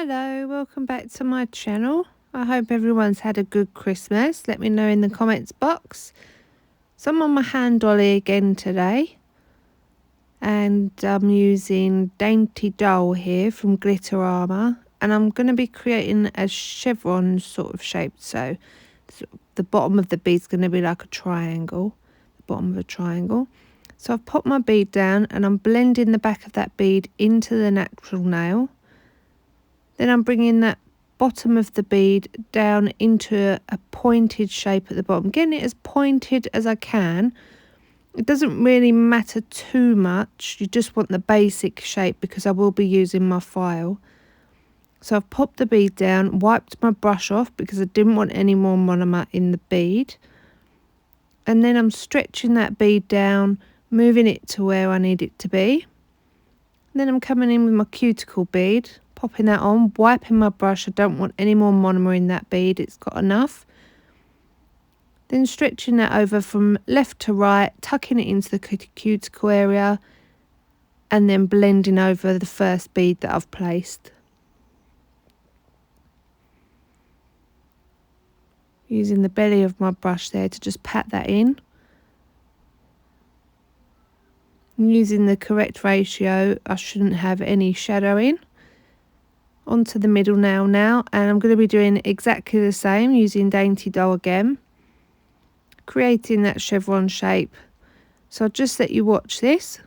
Hello, welcome back to my channel. I hope everyone's had a good Christmas. Let me know in the comments box. So I'm on my hand dolly again today, and I'm using Dainty Doll here from Glitterama, and I'm going to be creating a chevron sort of shape. So the bottom of the bead's going to be like a triangle, the bottom of a triangle. So I've popped my bead down and I'm blending the back of that bead into the natural nail. Then I'm bringing that bottom of the bead down into a pointed shape at the bottom, getting it as pointed as I can. It doesn't really matter too much, you just want the basic shape because I will be using my file. So I've popped the bead down, wiped my brush off because I didn't want any more monomer in the bead. And then I'm stretching that bead down, moving it to where I need it to be. And then I'm coming in with my cuticle bead, popping that on, wiping my brush. I don't want any more monomer in that bead, it's got enough. Then stretching that over from left to right, tucking it into the cuticle area, and then blending over the first bead that I've placed. Using the belly of my brush there to just pat that in. Using the correct ratio, I shouldn't have any shadowing. Onto the middle nail now, and I'm going to be doing exactly the same using Dainty Doll again, creating that chevron shape. So I'll just let you watch this.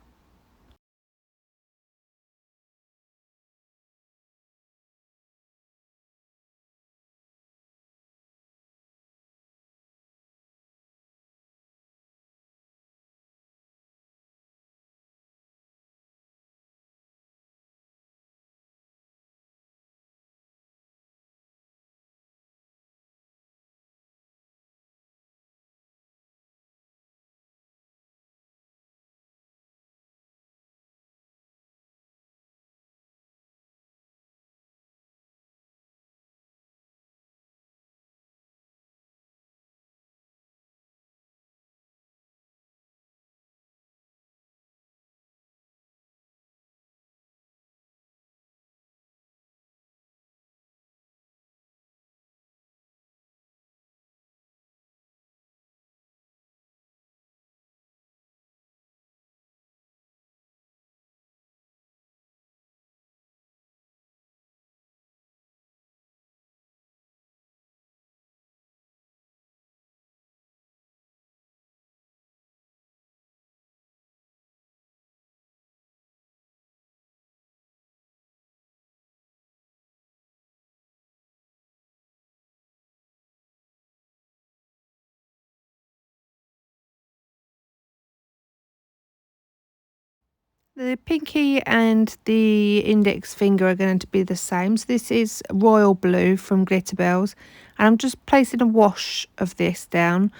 The pinky and the index finger are going to be the same. So this is royal blue from Glitterbels, and I'm just placing a wash of this down.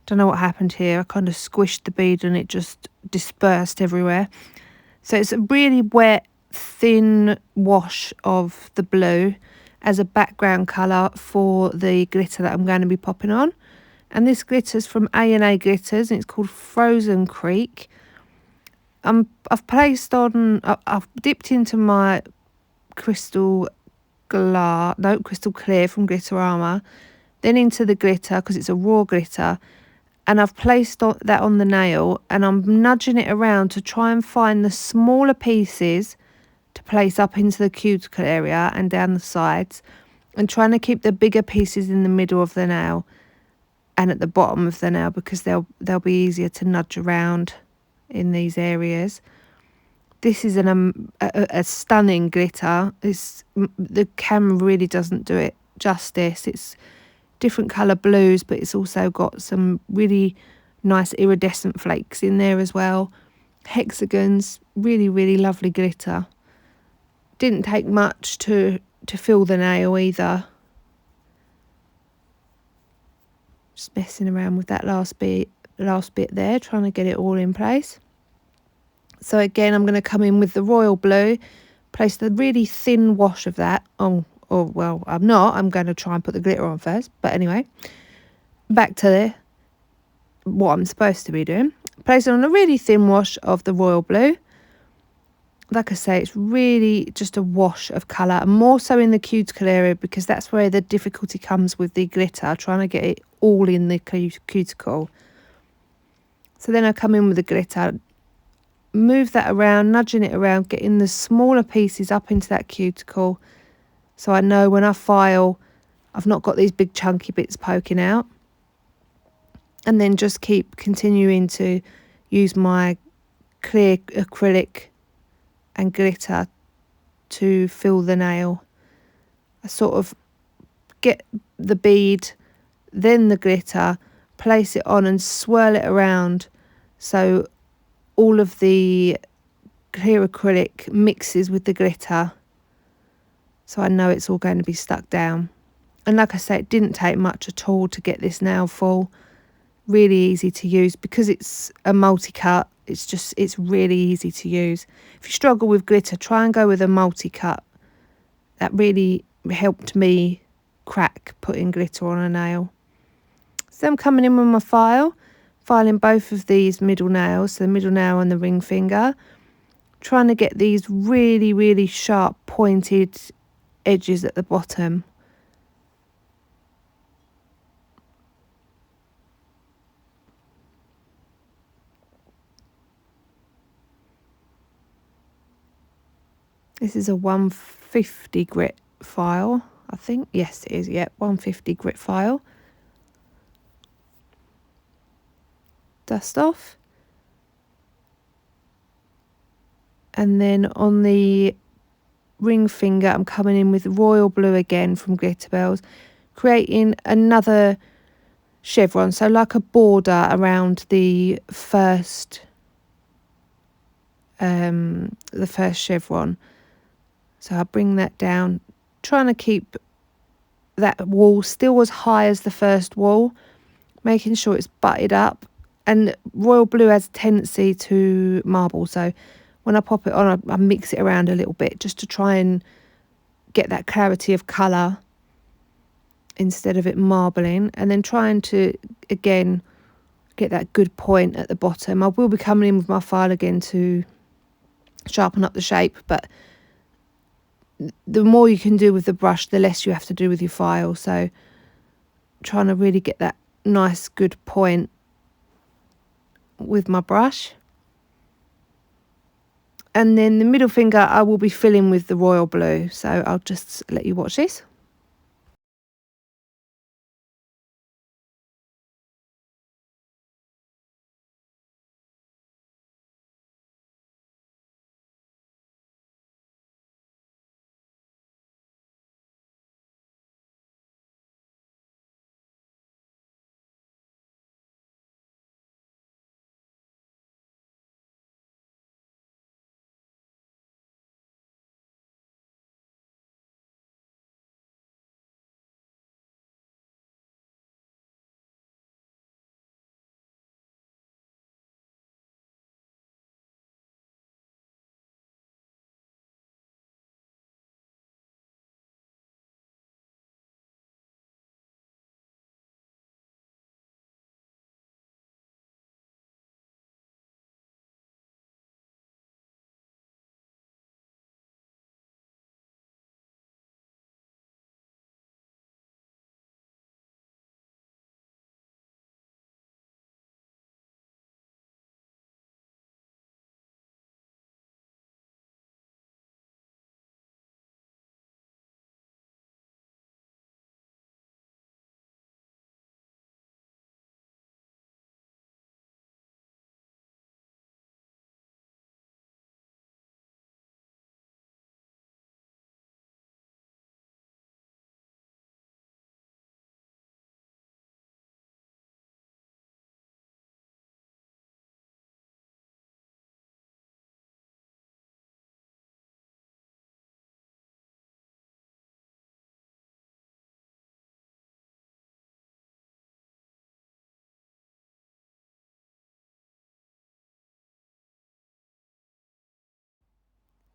Don't know what happened here. I kind of squished the bead and it just dispersed everywhere. So it's a really wet, thin wash of the blue as a background colour for the glitter that I'm going to be popping on. And this glitter's from A&A Glitters, and it's called Frozen Creek. I've placed on, I've dipped into my crystal clear from Glitterama, then into the glitter because it's a raw glitter, and I've placed that on the nail, and I'm nudging it around to try and find the smaller pieces to place up into the cuticle area and down the sides, and trying to keep the bigger pieces in the middle of the nail and at the bottom of the nail because they'll be easier to nudge around in these areas. This is a stunning glitter. The camera really doesn't do it justice. It's different colour blues, but it's also got some really nice iridescent flakes in there as well. Hexagons, really, really lovely glitter. Didn't take much to fill the nail either. Just messing around with that last bit there, trying to get it all in place. So again, I'm going to come in with the royal blue, place the really thin wash of that on. Oh, well, I'm going to try and put the glitter on first. But anyway, back to what I'm supposed to be doing. Place it on a really thin wash of the royal blue. like I say, it's really just a wash of colour, and more so in the cuticle area, because that's where the difficulty comes with the glitter, trying to get it all in the cuticle. So then I come in with the glitter, move that around, nudging it around, getting the smaller pieces up into that cuticle, so I know when I file I've not got these big chunky bits poking out. And then just keep continuing to use my clear acrylic and glitter to fill the nail. I sort of get the bead, then the glitter, place it on and swirl it around so all of the clear acrylic mixes with the glitter, so I know it's all going to be stuck down. And like I say, it didn't take much at all to get this nail full. Really easy to use because it's a multi-cut. It's really easy to use. If you struggle with glitter, try and go with a multi-cut. That really helped me crack putting glitter on a nail. So I'm coming in with my filing both of these middle nails, so the middle nail and the ring finger, trying to get these really, really sharp pointed edges at the bottom. This is a 150 grit file, I think. Yes, it is. Yeah, 150 grit file. Dust off. And then on the ring finger, I'm coming in with royal blue again from Glitterbels, creating another chevron, so like a border around the first chevron. So I bring that down, trying to keep that wall still as high as the first wall, making sure it's butted up. And royal blue has a tendency to marble, so when I pop it on, I mix it around a little bit just to try and get that clarity of colour instead of it marbling, and then trying to again get that good point at the bottom. I will be coming in with my file again to sharpen up the shape, but the more you can do with the brush, the less you have to do with your file. So trying to really get that nice good point with my brush. And then the middle finger I will be filling with the royal blue, so I'll just let you watch this.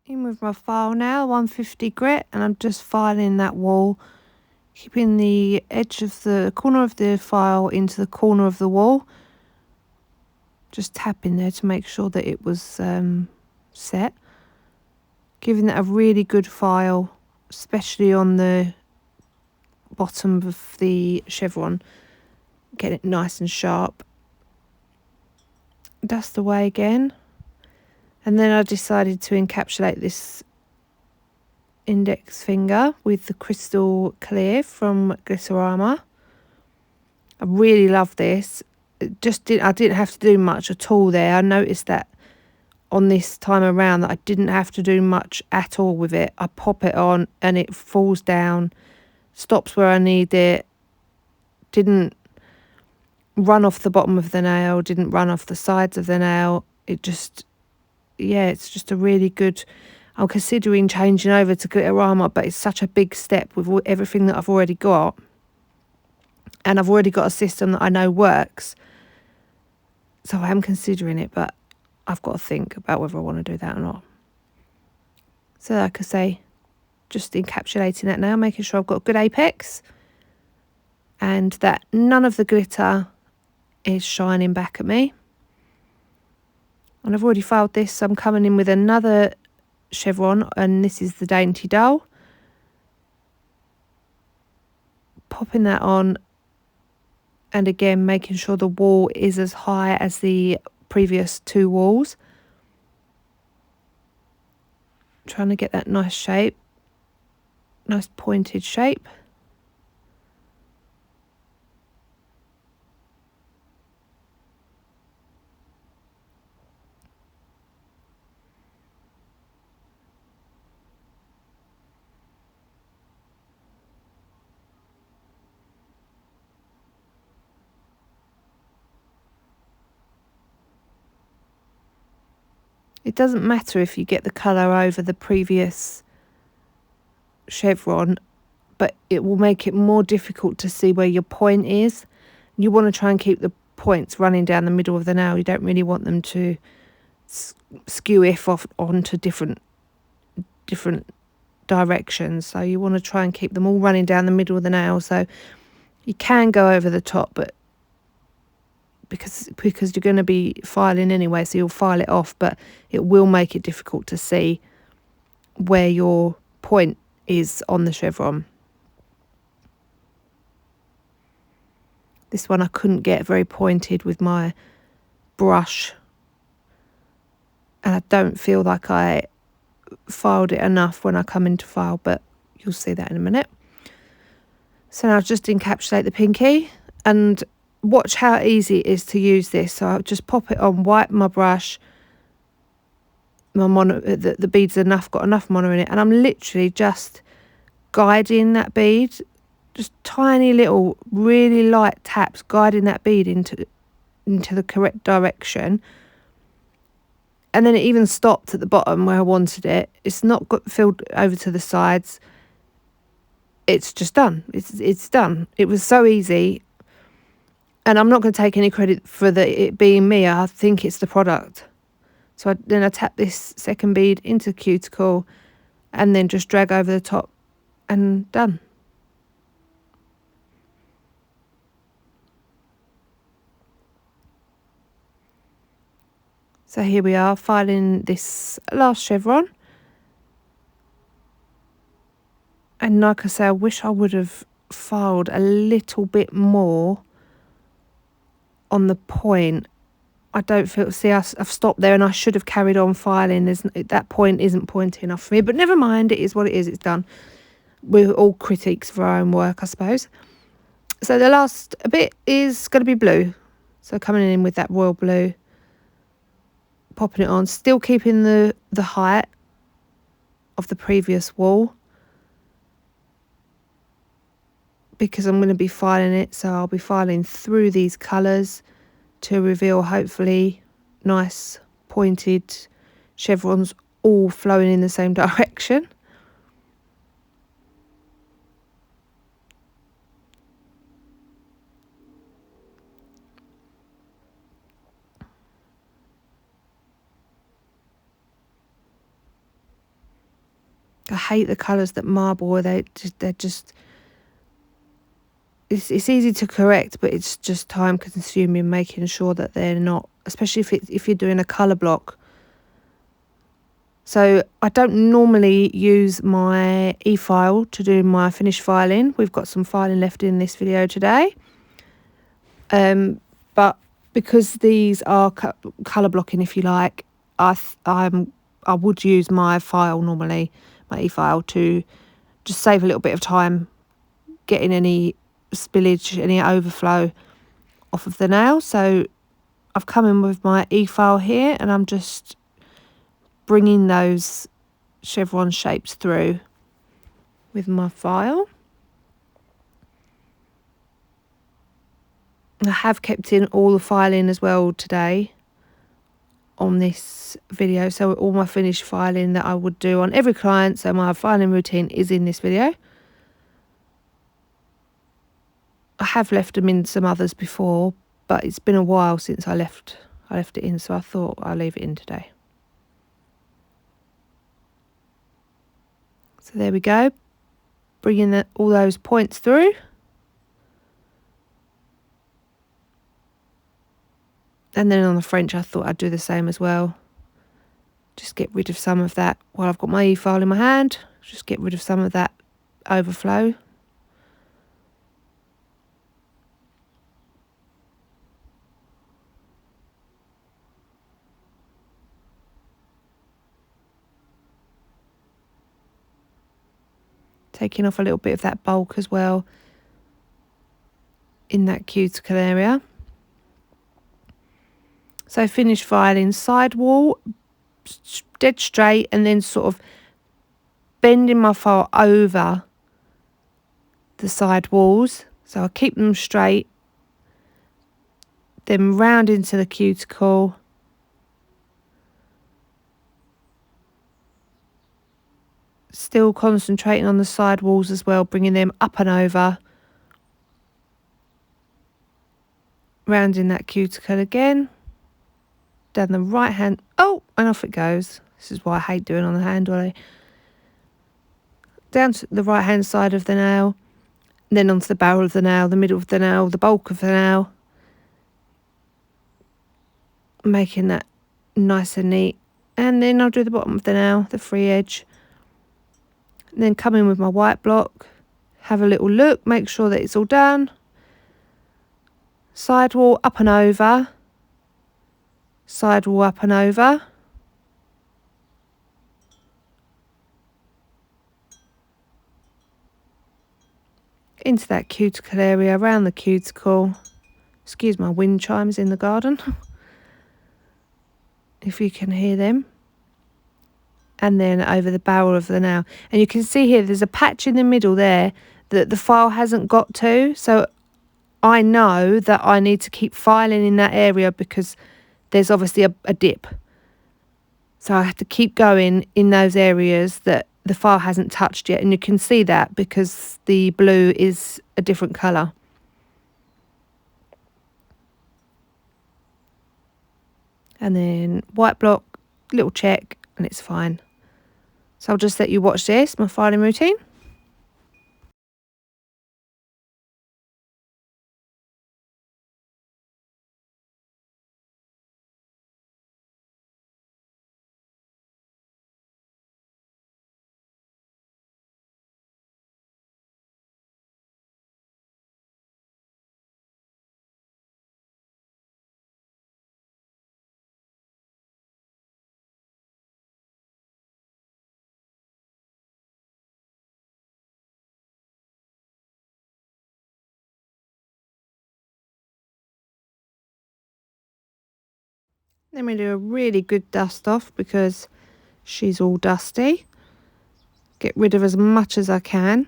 In with my file now, 150 grit, and I'm just filing that wall, keeping the edge of the corner of the file into the corner of the wall, just tapping there to make sure that it was set. Giving that a really good file, especially on the bottom of the chevron. Get it nice and sharp. Dust away again. And then I decided to encapsulate this index finger with the crystal clear from Glitterama. I really love this. I didn't have to do much at all there. I noticed that on this time around that I didn't have to do much at all with it. I pop it on and it falls down, stops where I need it, didn't run off the bottom of the nail, didn't run off the sides of the nail. It just, yeah, it's just a really good. I'm considering changing over to Glitterama, but it's such a big step with everything that I've already got. And I've already got a system that I know works. So I am considering it, but I've got to think about whether I want to do that or not. So like I say, just encapsulating that now, making sure I've got a good apex and that none of the glitter is shining back at me. And I've already filed this, so I'm coming in with another chevron, and this is the Dainty Dull. Popping that on, and again making sure the wall is as high as the previous two walls. Trying to get that nice shape, nice pointed shape. It doesn't matter if you get the colour over the previous chevron, but it will make it more difficult to see where your point is. You want to try and keep the points running down the middle of the nail. You don't really want them to skew off onto different directions. So you want to try and keep them all running down the middle of the nail. So you can go over the top, but because you're going to be filing anyway, so you'll file it off, but it will make it difficult to see where your point is on the chevron. This one I couldn't get very pointed with my brush, and I don't feel like I filed it enough when I come into file, but you'll see that in a minute. So now I'll just encapsulate the pinky, and watch how easy it is to use this. So I'll just pop it on, wipe my brush, my mono, the bead's got enough mono in it, and I'm literally just guiding that bead, just tiny little really light taps, guiding that bead into the correct direction. And then it even stopped at the bottom where I wanted it. It's not got filled over to the sides. It's just done. It's done. It was so easy. And I'm not going to take any credit for it being me. I think it's the product. So then I tap this second bead into the cuticle and then just drag over the top and done. So here we are, filing this last chevron. And like I say, I wish I would have filed a little bit more on the point. I don't feel, see, I've stopped there and I should have carried on filing. That point isn't pointy enough for me, but never mind, it is what it is, it's done. We're all critiques of our own work, I suppose. So the last bit is going to be blue. So coming in with that royal blue, popping it on, still keeping the height of the previous wall, because I'm going to be filing it, so I'll be filing through these colours to reveal hopefully nice pointed chevrons all flowing in the same direction. I hate the colours that marble, they're just it's easy to correct, but it's just time consuming making sure that they're not, especially if you're doing a colour block. So I don't normally use my e-file to do my finish filing. We've got some filing left in this video today. But because these are colour blocking, if you like, I would use my file normally, my e-file, to just save a little bit of time getting any spillage, any overflow off of the nail. So I've come in with my e-file here and I'm just bringing those chevron shapes through with my file. I have kept in all the filing as well today on this video, so all my finished filing that I would do on every client, so my filing routine is in this video. I have left them in some others before, but it's been a while since I left it in, so I thought I'll leave it in today. So there we go, bringing all those points through. And then on the French, I thought I'd do the same as well. Just get rid of some of that while I've got my e-file in my hand. Just get rid of some of that overflow. Taking off a little bit of that bulk as well in that cuticle area. So finish filing side wall, dead straight, and then sort of bending my file over the side walls. So I keep them straight, then round into the cuticle. Still concentrating on the side walls as well, bringing them up and over. Rounding that cuticle again. Down the right hand, oh, and off it goes. This is why I hate doing on the handle. Down to the right hand side of the nail, then onto the barrel of the nail, the middle of the nail, the bulk of the nail, making that nice and neat. And then I'll do the bottom of the nail, the free edge, and then come in with my white block, have a little look, make sure that it's all done. Side wall up and over, side wall up and over. Into that cuticle area, around the cuticle. Excuse my wind chimes in the garden, if you can hear them. And then over the barrel of the nail. And you can see here, there's a patch in the middle there that the file hasn't got to. So I know that I need to keep filing in that area because there's obviously a dip. So I have to keep going in those areas that the file hasn't touched yet. And you can see that because the blue is a different colour. And then white block, little check, and it's fine. So I'll just let you watch this, my filing routine. Then we do a really good dust off because she's all dusty. Get rid of as much as I can.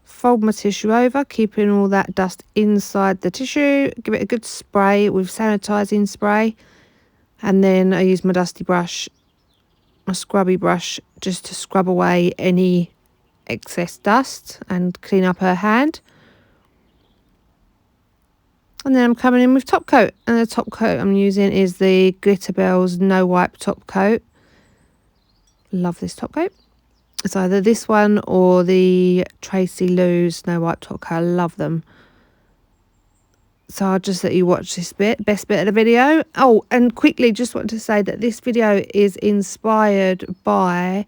Fold my tissue over, keeping all that dust inside the tissue. Give it a good spray with sanitising spray. And then I use my dusty brush, my scrubby brush, just to scrub away any excess dust and clean up her hand. And then I'm coming in with top coat, and the top coat I'm using is the Glitterbels No Wipe top coat. Love this top coat. It's either this one or the Tracy Lou's No Wipe top coat. I love them. So I'll just let you watch this best bit of the video. Oh, and quickly just want to say that this video is inspired by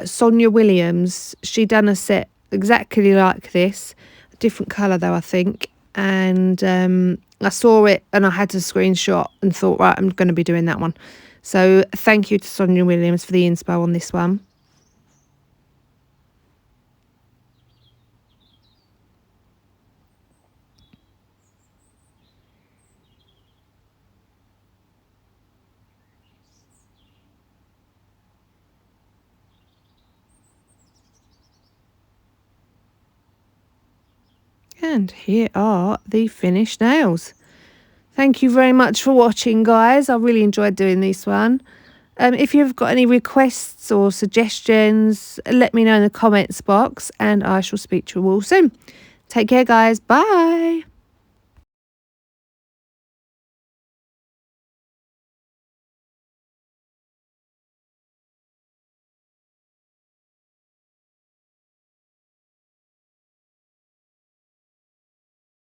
Sonia Williams. She done a set exactly like this, a different colour though, I think. And I saw it and I had to screenshot and thought, right, I'm going to be doing that one. So thank you to Sonia Williams for the inspo on this one. And here are the finished nails. Thank you very much for watching, guys. I really enjoyed doing this one. If you've got any requests or suggestions, let me know in the comments box and I shall speak to you all soon. Take care, guys. Bye.